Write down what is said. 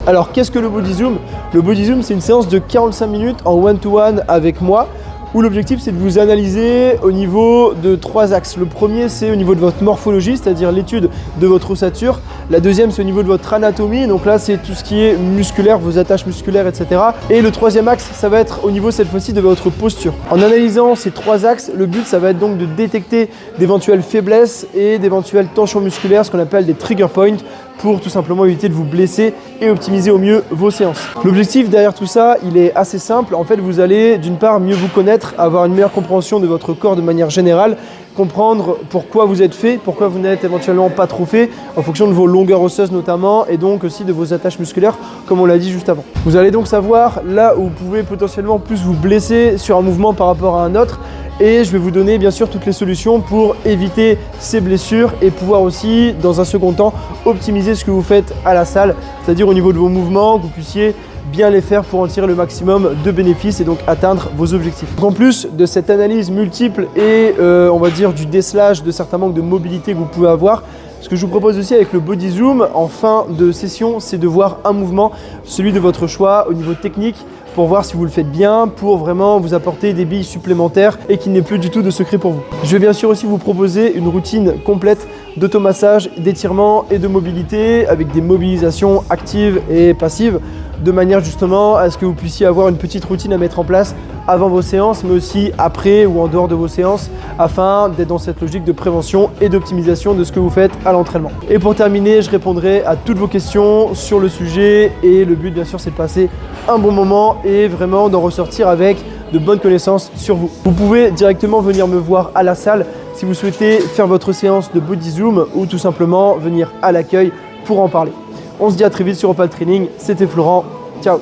Alors qu'est-ce que le Body Zoom? Le Body Zoom, c'est une séance de 45 minutes en one-to-one avec moi, où l'objectif c'est de vous analyser au niveau de 3 axes. Le premier c'est au niveau de votre morphologie, c'est-à-dire l'étude de votre ossature. La deuxième c'est au niveau de votre anatomie, donc là c'est tout ce qui est musculaire, vos attaches musculaires, etc. Et le troisième axe, ça va être au niveau cette fois-ci de votre posture. En analysant ces 3 axes, le but ça va être donc de détecter d'éventuelles faiblesses et d'éventuelles tensions musculaires, ce qu'on appelle des trigger points, pour tout simplement éviter de vous blesser et optimiser au mieux vos séances. L'objectif derrière tout ça, il est assez simple. En fait, vous allez d'une part mieux vous connaître, avoir une meilleure compréhension de votre corps de manière générale, comprendre pourquoi vous êtes fait, pourquoi vous n'êtes éventuellement pas trop fait, en fonction de vos longueurs osseuses notamment, et donc aussi de vos attaches musculaires, comme on l'a dit juste avant. Vous allez donc savoir là où vous pouvez potentiellement plus vous blesser sur un mouvement par rapport à un autre, et je vais vous donner bien sûr toutes les solutions pour éviter ces blessures et pouvoir aussi, dans un second temps, optimiser ce que vous faites à la salle, c'est-à-dire au niveau de vos mouvements, que vous puissiez bien les faire pour en tirer le maximum de bénéfices et donc atteindre vos objectifs. En plus de cette analyse multiple et on va dire du décelage de certains manques de mobilité que vous pouvez avoir, ce que je vous propose aussi avec le Body Zoom en fin de session, c'est de voir un mouvement, celui de votre choix au niveau technique, pour voir si vous le faites bien, pour vraiment vous apporter des billes supplémentaires et qu'il n'est plus du tout de secret pour vous. Je vais bien sûr aussi vous proposer une routine complète d'automassage, d'étirement et de mobilité avec des mobilisations actives et passives, de manière justement à ce que vous puissiez avoir une petite routine à mettre en place avant vos séances, mais aussi après ou en dehors de vos séances, afin d'être dans cette logique de prévention et d'optimisation de ce que vous faites à l'entraînement. Et pour terminer, je répondrai à toutes vos questions sur le sujet, et le but bien sûr c'est de passer un bon moment et vraiment d'en ressortir avec de bonnes connaissances sur vous. Vous pouvez directement venir me voir à la salle si vous souhaitez faire votre séance de Body Zoom, ou tout simplement venir à l'accueil pour en parler. On se dit à très vite sur Opal Training. C'était Florent. Ciao.